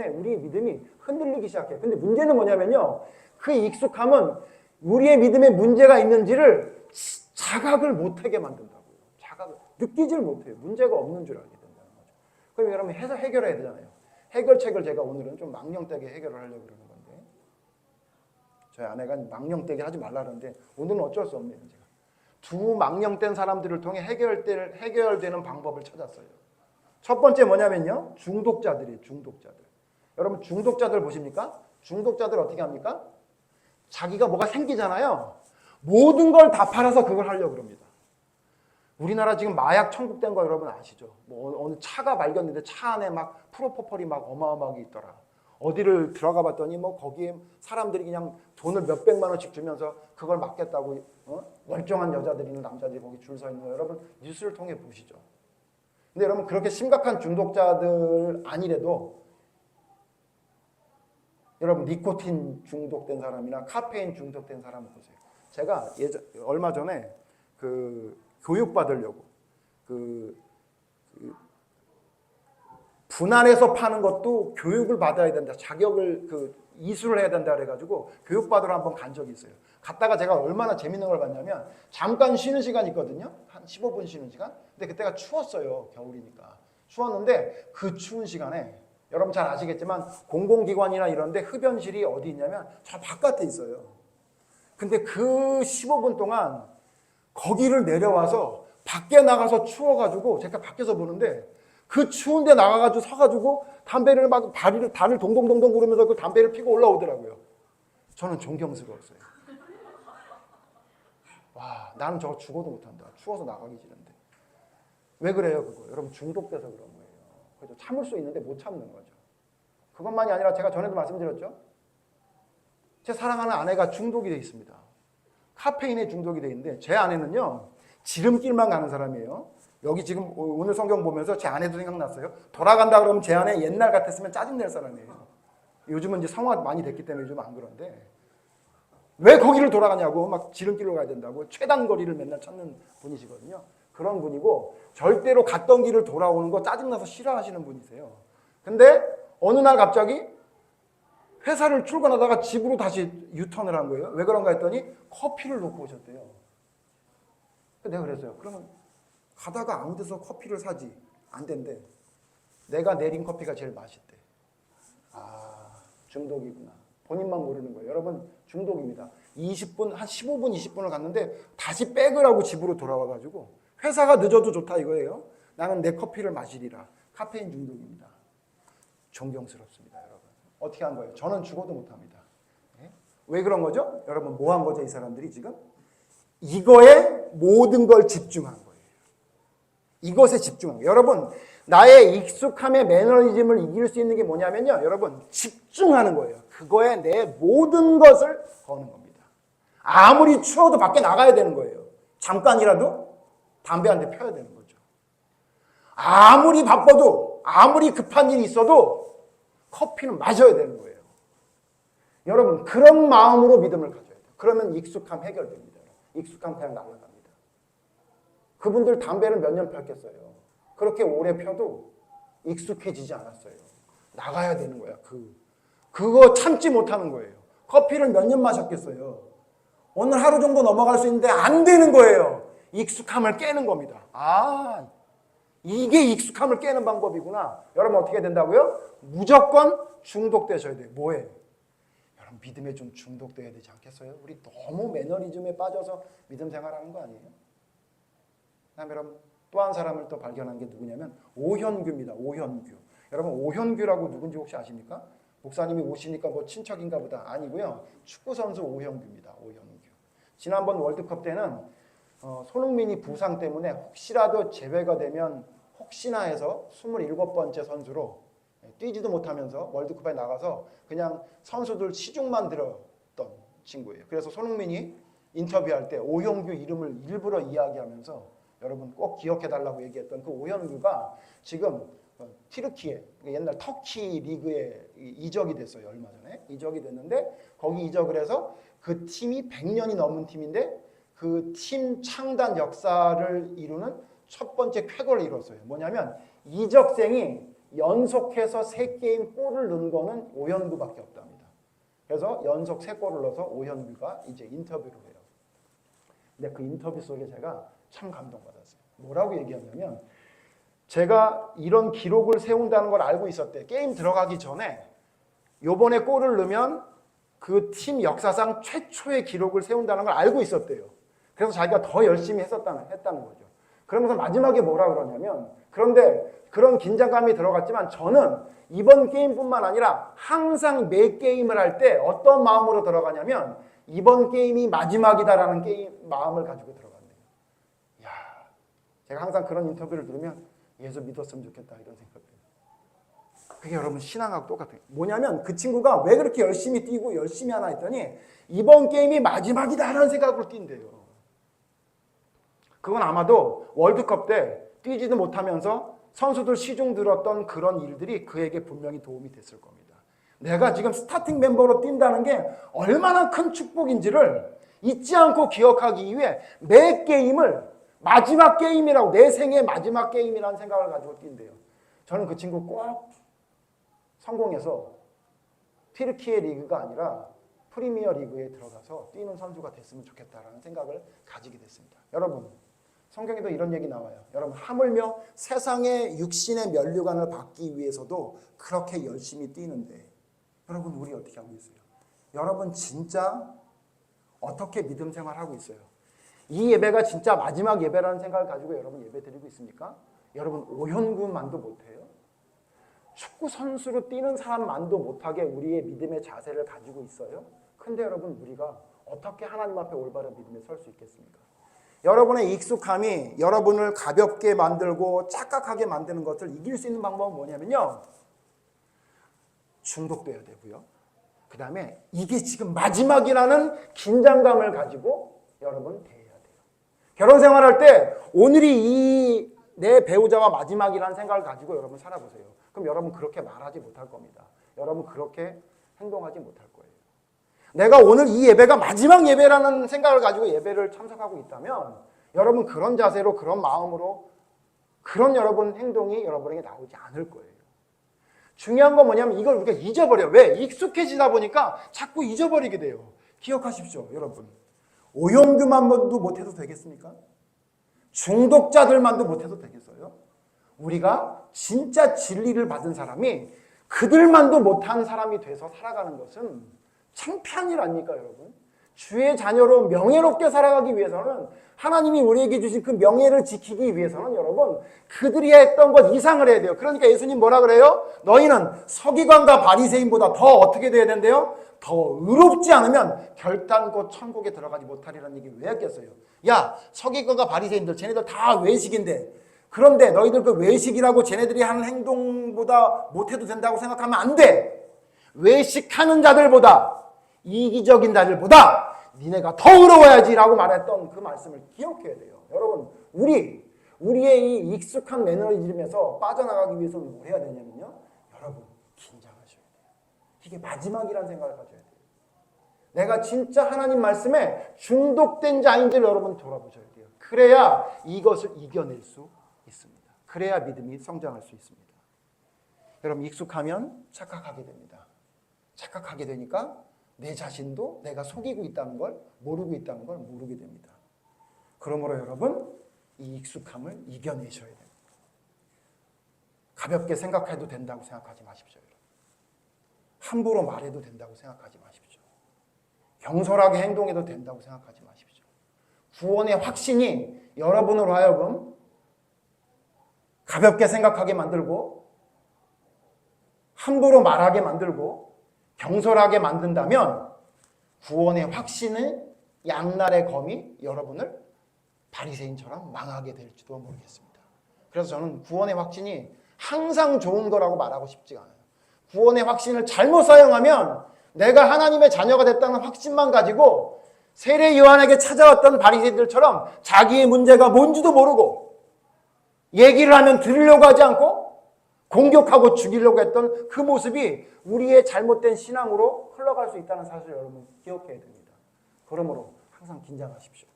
우리의 믿음이 흔들리기 시작해요. 근데 문제는 뭐냐면요. 그 익숙함은 우리의 믿음에 문제가 있는지를 자각을 못하게 만든다고요. 자각을 느끼질 못해요. 문제가 없는 줄 알게 된다는 거죠. 그럼 여러분 해결해야 되잖아요. 해결책을 제가 오늘은 좀 망령되게 해결을 하려고 그러는 건데 저희 아내가 망령되게 하지 말라는데 오늘은 어쩔 수 없네요. 제가 두 망령된 사람들을 통해 해결되는 방법을 찾았어요. 첫 번째 뭐냐면요. 중독자들이에요. 중독자들. 여러분 중독자들 보십니까? 중독자들 어떻게 합니까? 자기가 뭐가 생기잖아요. 모든 걸 다 팔아서 그걸 하려고 그럽니다. 우리나라 지금 마약 천국된 거 여러분 아시죠? 뭐 어느 차가 발견됐는데 차 안에 막 프로포폴이 막 어마어마하게 있더라. 어디를 들어가 봤더니 뭐 거기에 사람들이 그냥 돈을 몇백만 원씩 주면서 그걸 맞겠다고 멀쩡한 여자들이나 남자들이 거기 줄 서 있는 거 여러분 뉴스를 통해 보시죠. 근데 여러분 그렇게 심각한 중독자들 아니래도 여러분 니코틴 중독된 사람이나 카페인 중독된 사람을 보세요. 제가 얼마 전에 그 교육 받으려고 분할해서 파는 것도 교육을 받아야 된다. 자격을 이수를 해야 된다 그래가지고 교육 받으러 한번 간 적이 있어요. 갔다가 제가 얼마나 재밌는 걸 봤냐면 잠깐 쉬는 시간 있거든요. 한 15분 쉬는 시간. 근데 그때가 추웠어요. 겨울이니까. 추웠는데 그 추운 시간에 여러분 잘 아시겠지만 공공기관이나 이런 데 흡연실이 어디 있냐면 저 바깥에 있어요. 근데 그 15분 동안 거기를 내려와서 밖에 나가서 추워가지고 제가 밖에서 보는데 그 추운데 나가가지고 서가지고 담배를 막 다리를 동동동동 구르면서 그 담배를 피고 올라오더라고요. 저는 존경스러웠어요. 와, 나는 저거 죽어도 못한다. 추워서 나가기 싫은데. 왜 그래요, 그거? 여러분 중독돼서 그런 거예요. 그래서 참을 수 있는데 못 참는 거죠. 그것만이 아니라 제가 전에도 말씀드렸죠. 제 사랑하는 아내가 중독이 돼 있습니다. 카페인에 중독이 돼 있는데 제 아내는요. 지름길만 가는 사람이에요. 여기 지금 오늘 성경 보면서 제 아내도 생각났어요. 돌아간다 그러면 제 아내 옛날 같았으면 짜증낼 사람이에요. 요즘은 이제 성화 많이 됐기 때문에 요즘 안 그런데 왜 거기를 돌아가냐고 막 지름길로 가야 된다고 최단 거리를 맨날 찾는 분이시거든요. 그런 분이고 절대로 갔던 길을 돌아오는 거 짜증나서 싫어하시는 분이세요. 근데 어느 날 갑자기 회사를 출근하다가 집으로 다시 유턴을 한 거예요. 왜 그런가 했더니 커피를 놓고 오셨대요. 내가 그랬어요. 그러면 가다가 아무 데서 커피를 사지. 안 된대. 내가 내린 커피가 제일 맛있대. 아, 중독이구나. 본인만 모르는 거예요. 여러분 중독입니다. 20분, 한 15분, 20분을 갔는데 다시 백을 하고 집으로 돌아와가지고 회사가 늦어도 좋다 이거예요. 나는 내 커피를 마시리라. 카페인 중독입니다. 존경스럽습니다, 여러분. 어떻게 한 거예요? 저는 죽어도 못합니다. 네? 왜 그런 거죠? 여러분 뭐 한 거죠, 이 사람들이 지금? 이거에 모든 걸 집중한 거예요. 이것에 집중한 거예요. 여러분 나의 익숙함의 매너리즘을 이길 수 있는 게 뭐냐면요. 여러분 집중하는 거예요. 그거에 내 모든 것을 거는 겁니다. 아무리 추워도 밖에 나가야 되는 거예요. 잠깐이라도 담배 한 대 펴야 되는 거죠. 아무리 바빠도 아무리 급한 일이 있어도 커피는 마셔야 되는 거예요. 여러분 그런 마음으로 믿음을 가져야 돼요. 그러면 익숙함 해결됩니다. 익숙함 그냥 날아갑니다. 그분들 담배를 몇 년 폈겠어요. 그렇게 오래 펴도 익숙해지지 않았어요. 나가야 되는 거야. 그거 참지 못하는 거예요. 커피를 몇 년 마셨겠어요. 오늘 하루 정도 넘어갈 수 있는데 안 되는 거예요. 익숙함을 깨는 겁니다. 아, 이게 익숙함을 깨는 방법이구나. 여러분 어떻게 된다고요? 무조건 중독되셔야 돼요. 뭐에? 여러분 믿음에 좀 중독돼야 되지 않겠어요? 우리 너무 매너리즘에 빠져서 믿음 생활하는 거 아니에요? 그다음에 여러분 또 한 사람을 또 발견한 게 누구냐면 오현규입니다. 오현규. 여러분 오현규라고 누군지 혹시 아십니까? 목사님이 오시니까 뭐 친척인가 보다. 아니고요. 축구선수 오현규입니다. 오현규. 지난번 월드컵 때는 손흥민이 부상 때문에 혹시라도 제외가 되면 혹시나 해서 27번째 선수로 뛰지도 못하면서 월드컵에 나가서 그냥 선수들 시중만 들었던 친구예요. 그래서 손흥민이 인터뷰할 때 오현규 이름을 일부러 이야기하면서 여러분 꼭 기억해달라고 얘기했던 그 오현규가 지금 튀르키예, 옛날 터키 리그에 이적이 됐어요. 얼마 전에 이적이 됐는데 거기 이적을 해서 그 팀이 100년이 넘은 팀인데 그 팀 창단 역사를 이루는 첫 번째 쾌거를 이뤘어요. 뭐냐면 이적생이 연속해서 3게임 골을 넣은 거는 오현규밖에 없답니다. 그래서 연속 3골을 넣어서 오현규가 이제 인터뷰를 해요. 근데 그 인터뷰 속에 제가 참 감동받았어요. 뭐라고 얘기하냐면 제가 이런 기록을 세운다는 걸 알고 있었대. 게임 들어가기 전에 요번에 골을 넣으면 그 팀 역사상 최초의 기록을 세운다는 걸 알고 있었대요. 그래서 자기가 더 열심히 했다는 거죠. 그러면서 마지막에 뭐라 그러냐면 그런데 그런 긴장감이 들어갔지만 저는 이번 게임뿐만 아니라 항상 매 게임을 할 때 어떤 마음으로 들어가냐면 이번 게임이 마지막이다라는 마음을 가지고 들어간대요. 이야, 제가 항상 그런 인터뷰를 들으면 예수 믿었으면 좋겠다 이런 생각을 해요. 그게 여러분 신앙하고 똑같아요. 뭐냐면 그 친구가 왜 그렇게 열심히 뛰고 열심히 하나 했더니 이번 게임이 마지막이다라는 생각으로 뛴대요. 그건 아마도 월드컵 때 뛰지도 못하면서 선수들 시중 들었던 그런 일들이 그에게 분명히 도움이 됐을 겁니다. 내가 지금 스타팅 멤버로 뛴다는 게 얼마나 큰 축복인지를 잊지 않고 기억하기 위해 매 게임을 마지막 게임이라고, 내 생의 마지막 게임이라는 생각을 가지고 뛴대요. 저는 그 친구 꼭 성공해서 튀르키예 리그가 아니라 프리미어 리그에 들어가서 뛰는 선수가 됐으면 좋겠다라는 생각을 가지게 됐습니다. 여러분, 성경에도 이런 얘기 나와요. 여러분, 하물며 세상의 육신의 면류관을 받기 위해서도 그렇게 열심히 뛰는데 여러분, 우리 어떻게 하고 있어요? 여러분 진짜 어떻게 믿음 생활하고 있어요? 이 예배가 진짜 마지막 예배라는 생각을 가지고 여러분 예배 드리고 있습니까? 여러분 오현구만도 못해요? 축구 선수로 뛰는 사람만도 못하게 우리의 믿음의 자세를 가지고 있어요? 근데 여러분 우리가 어떻게 하나님 앞에 올바른 믿음에 설 수 있겠습니까? 여러분의 익숙함이 여러분을 가볍게 만들고 착각하게 만드는 것을 이길 수 있는 방법은 뭐냐면요, 중독돼야 되고요. 그 다음에 이게 지금 마지막이라는 긴장감을 가지고 여러분 대해야 돼요. 결혼 생활할 때 오늘이 이 내 배우자와 마지막이라는 생각을 가지고 여러분 살아보세요. 그럼 여러분 그렇게 말하지 못할 겁니다. 여러분 그렇게 행동하지 못할 거예요. 내가 오늘 이 예배가 마지막 예배라는 생각을 가지고 예배를 참석하고 있다면 여러분 그런 자세로 그런 마음으로 그런 여러분 행동이 여러분에게 나오지 않을 거예요. 중요한 건 뭐냐면 이걸 우리가 잊어버려요. 왜? 익숙해지다 보니까 자꾸 잊어버리게 돼요. 기억하십시오, 여러분. 오용규만도 못해도 되겠습니까? 중독자들만도 못해도 되겠어요? 우리가 진짜 진리를 받은 사람이 그들만도 못한 사람이 돼서 살아가는 것은 창피한 일 아닙니까, 여러분? 주의 자녀로 명예롭게 살아가기 위해서는 하나님이 우리에게 주신 그 명예를 지키기 위해서는 여러분 그들이 했던 것 이상을 해야 돼요. 그러니까 예수님 뭐라 그래요? 너희는 서기관과 바리새인보다 더 어떻게 돼야 된대요? 더 의롭지 않으면 결단코 천국에 들어가지 못하리라는 얘기 왜 했겠어요? 야, 서기관과 바리새인들 쟤네들 다 외식인데 그런데 너희들 그 외식이라고 쟤네들이 하는 행동보다 못해도 된다고 생각하면 안 돼. 외식하는 자들보다 이기적인 자들보다 니네가 더 의로워야지라고 말했던 그 말씀을 기억해야 돼요. 여러분, 우리의 이 익숙한 매너리즘에서 빠져나가기 위해서는 뭘 해야 되냐면요, 여러분 긴장하셔야 돼요. 이게 마지막이라는 생각을 가져야 돼요. 내가 진짜 하나님 말씀에 중독된 자인지를 여러분 돌아보셔야 돼요. 그래야 이것을 이겨낼 수 있습니다. 그래야 믿음이 성장할 수 있습니다. 여러분 익숙하면 착각하게 됩니다. 착각하게 되니까 내 자신도 내가 속이고 있다는 걸 모르고 있다는 걸 모르게 됩니다. 그러므로 여러분 이 익숙함을 이겨내셔야 됩니다. 가볍게 생각해도 된다고 생각하지 마십시오. 여러분. 함부로 말해도 된다고 생각하지 마십시오. 경솔하게 행동해도 된다고 생각하지 마십시오. 구원의 확신이 여러분으로 하여금 가볍게 생각하게 만들고 함부로 말하게 만들고 경솔하게 만든다면 구원의 확신의 양날의 검이 여러분을 바리새인처럼 망하게 될지도 모르겠습니다. 그래서 저는 구원의 확신이 항상 좋은 거라고 말하고 싶지가 않아요. 구원의 확신을 잘못 사용하면 내가 하나님의 자녀가 됐다는 확신만 가지고 세례 요한에게 찾아왔던 바리새인들처럼 자기의 문제가 뭔지도 모르고 얘기를 하면 들으려고 하지 않고 공격하고 죽이려고 했던 그 모습이 우리의 잘못된 신앙으로 흘러갈 수 있다는 사실을 여러분 기억해야 됩니다. 그러므로 항상 긴장하십시오.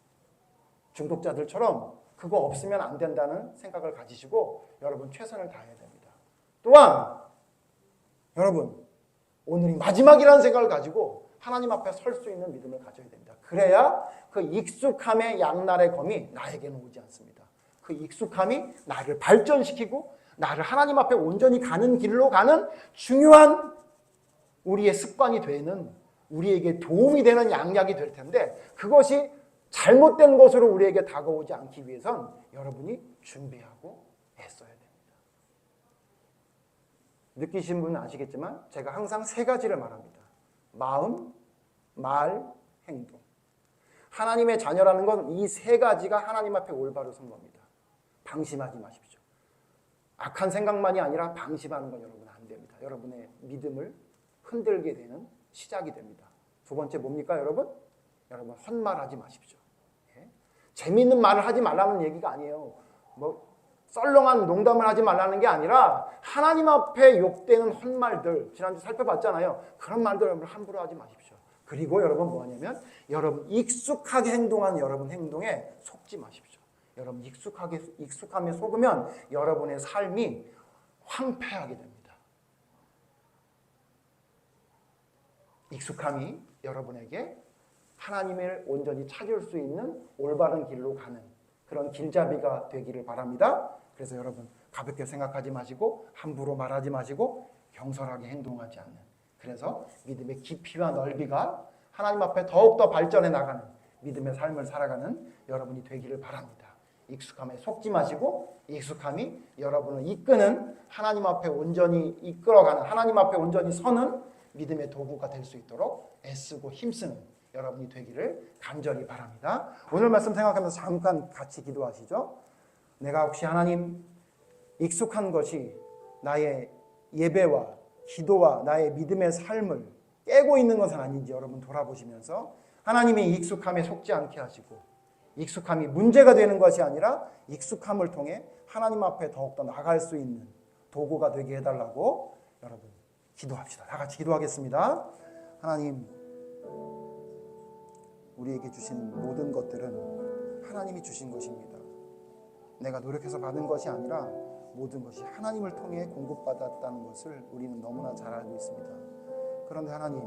중독자들처럼 그거 없으면 안 된다는 생각을 가지시고 여러분 최선을 다해야 됩니다. 또한 여러분 오늘이 마지막이라는 생각을 가지고 하나님 앞에 설 수 있는 믿음을 가져야 됩니다. 그래야 그 익숙함의 양날의 검이 나에게는 오지 않습니다. 그 익숙함이 나를 발전시키고 나를 하나님 앞에 온전히 가는 길로 가는 중요한 우리의 습관이 되는 우리에게 도움이 되는 양약이 될 텐데 그것이 잘못된 것으로 우리에게 다가오지 않기 위해선 여러분이 준비하고 애써야 됩니다. 느끼신 분은 아시겠지만 제가 항상 세 가지를 말합니다. 마음, 말, 행동. 하나님의 자녀라는 건 이 세 가지가 하나님 앞에 올바로 선 겁니다. 방심하지 마십시오. 악한 생각만이 아니라 방심하는 건 여러분 안 됩니다. 여러분의 믿음을 흔들게 되는 시작이 됩니다. 두 번째 뭡니까 여러분? 여러분 헛말하지 마십시오. 예? 재미있는 말을 하지 말라는 얘기가 아니에요. 썰렁한 농담을 하지 말라는 게 아니라 하나님 앞에 욕되는 헛말들 지난주 살펴봤잖아요. 그런 말들 여러분 함부로 하지 마십시오. 그리고 여러분 뭐하냐면 여러분 익숙하게 행동한 여러분 행동에 속지 마십시오. 여러분 익숙함에 속으면 여러분의 삶이 황폐하게 됩니다. 익숙함이 여러분에게 하나님을 온전히 찾을 수 있는 올바른 길로 가는 그런 길잡이가 되기를 바랍니다. 그래서 여러분 가볍게 생각하지 마시고 함부로 말하지 마시고 경솔하게 행동하지 않는 그래서 믿음의 깊이와 넓이가 하나님 앞에 더욱더 발전해 나가는 믿음의 삶을 살아가는 여러분이 되기를 바랍니다. 익숙함에 속지 마시고 익숙함이 여러분을 이끄는 하나님 앞에 온전히 이끌어가는 하나님 앞에 온전히 서는 믿음의 도구가 될 수 있도록 애쓰고 힘쓰는 여러분이 되기를 간절히 바랍니다. 오늘 말씀 생각하면서 잠깐 같이 기도하시죠. 내가 혹시 하나님 익숙한 것이 나의 예배와 기도와 나의 믿음의 삶을 깨고 있는 것은 아닌지 여러분 돌아보시면서 하나님의 익숙함에 속지 않게 하시고 익숙함이 문제가 되는 것이 아니라 익숙함을 통해 하나님 앞에 더욱더 나갈 수 있는 도구가 되게 해달라고 여러분 기도합시다. 다 같이 기도하겠습니다. 하나님 우리에게 주신 모든 것들은 하나님이 주신 것입니다. 내가 노력해서 받은 것이 아니라 모든 것이 하나님을 통해 공급받았다는 것을 우리는 너무나 잘 알고 있습니다. 그런데 하나님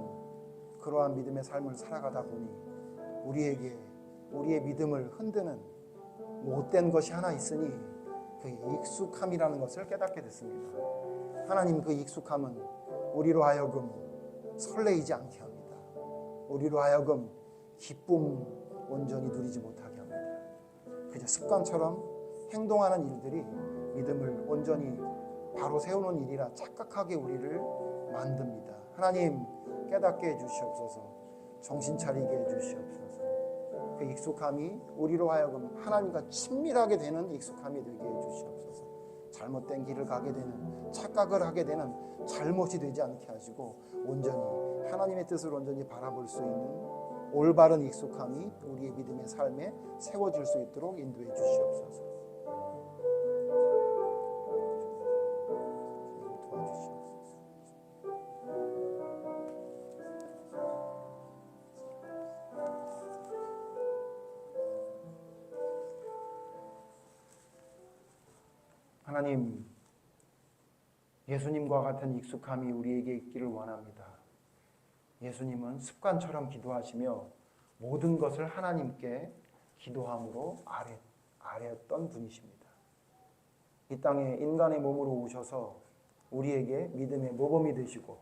그러한 믿음의 삶을 살아가다 보니 우리에게 우리의 믿음을 흔드는 못된 것이 하나 있으니 그 익숙함이라는 것을 깨닫게 됐습니다. 하나님 그 익숙함은 우리로 하여금 설레이지 않게 합니다. 우리로 하여금 기쁨 온전히 누리지 못하게 합니다. 그저 습관처럼 행동하는 일들이 믿음을 온전히 바로 세우는 일이라 착각하게 우리를 만듭니다. 하나님 깨닫게 해주시옵소서. 정신 차리게 해주시옵소서. 그 익숙함이 우리로 하여금 하나님과 친밀하게 되는 익숙함이 되게 해주시옵소서. 잘못된 길을 가게 되는 착각을 하게 되는 잘못이 되지 않게 하시고 온전히 하나님의 뜻을 온전히 바라볼 수 있는 올바른 익숙함이 우리의 믿음의 삶에 세워질 수 있도록 인도해 주시옵소서. 도와주시옵소서. 하나님, 예수님과 같은 익숙함이 우리에게 있기를 원합니다. 예수님은 습관처럼 기도하시며 모든 것을 하나님께 기도함으로 아뢰었던 분이십니다. 이 땅에 인간의 몸으로 오셔서 우리에게 믿음의 모범이 되시고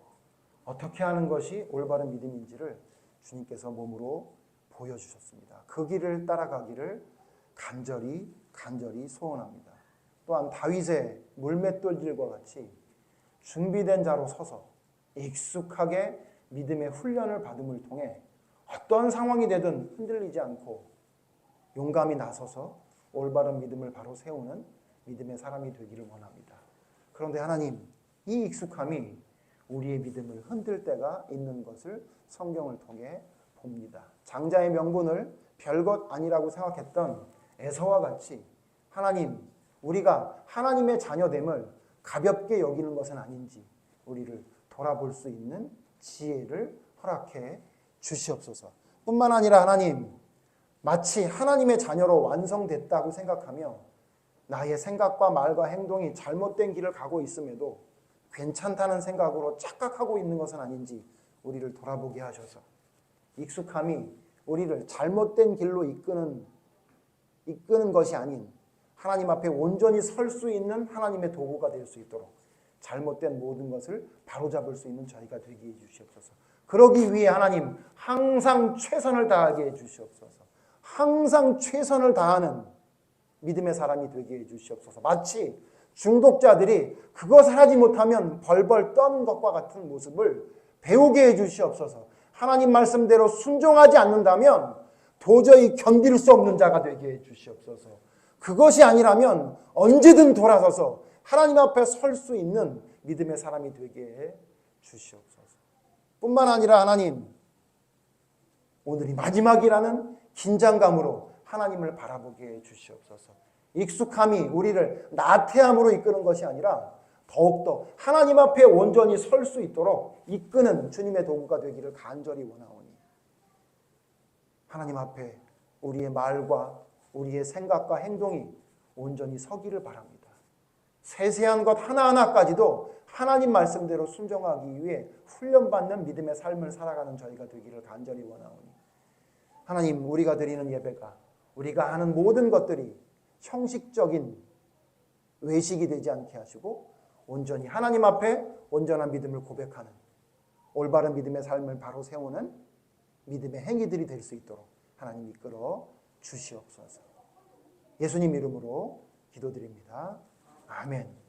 어떻게 하는 것이 올바른 믿음인지를 주님께서 몸으로 보여주셨습니다. 그 길을 따라가기를 간절히 소원합니다. 또한 다윗의 물맷돌질과 같이 준비된 자로 서서 익숙하게 믿음의 훈련을 받음을 통해 어떤 상황이 되든 흔들리지 않고 용감히 나서서 올바른 믿음을 바로 세우는 믿음의 사람이 되기를 원합니다. 그런데 하나님, 이 익숙함이 우리의 믿음을 흔들 때가 있는 것을 성경을 통해 봅니다. 장자의 명분을 별것 아니라고 생각했던 에서와 같이 하나님, 우리가 하나님의 자녀됨을 가볍게 여기는 것은 아닌지 우리를 돌아볼 수 있는 지혜를 허락해 주시옵소서. 뿐만 아니라 하나님, 마치 하나님의 자녀로 완성됐다고 생각하며 나의 생각과 말과 행동이 잘못된 길을 가고 있음에도 괜찮다는 생각으로 착각하고 있는 것은 아닌지 우리를 돌아보게 하셔서 익숙함이 우리를 잘못된 길로 이끄는 것이 아닌 하나님 앞에 온전히 설 수 있는 하나님의 도구가 될 수 있도록 잘못된 모든 것을 바로잡을 수 있는 저희가 되게 해주시옵소서. 그러기 위해 하나님 항상 최선을 다하게 해주시옵소서. 항상 최선을 다하는 믿음의 사람이 되게 해주시옵소서. 마치 중독자들이 그것을 하지 못하면 벌벌 떠는 것과 같은 모습을 배우게 해주시옵소서. 하나님 말씀대로 순종하지 않는다면 도저히 견딜 수 없는 자가 되게 해주시옵소서. 그것이 아니라면 언제든 돌아서서 하나님 앞에 설 수 있는 믿음의 사람이 되게 해 주시옵소서. 뿐만 아니라 하나님, 오늘이 마지막이라는 긴장감으로 하나님을 바라보게 해 주시옵소서. 익숙함이 우리를 나태함으로 이끄는 것이 아니라 더욱더 하나님 앞에 온전히 설 수 있도록 이끄는 주님의 도구가 되기를 간절히 원하오니 하나님 앞에 우리의 말과 우리의 생각과 행동이 온전히 서기를 바랍니다. 세세한 것 하나하나까지도 하나님 말씀대로 순종하기 위해 훈련받는 믿음의 삶을 살아가는 저희가 되기를 간절히 원하오니 하나님, 우리가 드리는 예배가 우리가 하는 모든 것들이 형식적인 외식이 되지 않게 하시고 온전히 하나님 앞에 온전한 믿음을 고백하는 올바른 믿음의 삶을 바로 세우는 믿음의 행위들이 될 수 있도록 하나님 이끌어 주시옵소서. 예수님 이름으로 기도드립니다. 아멘.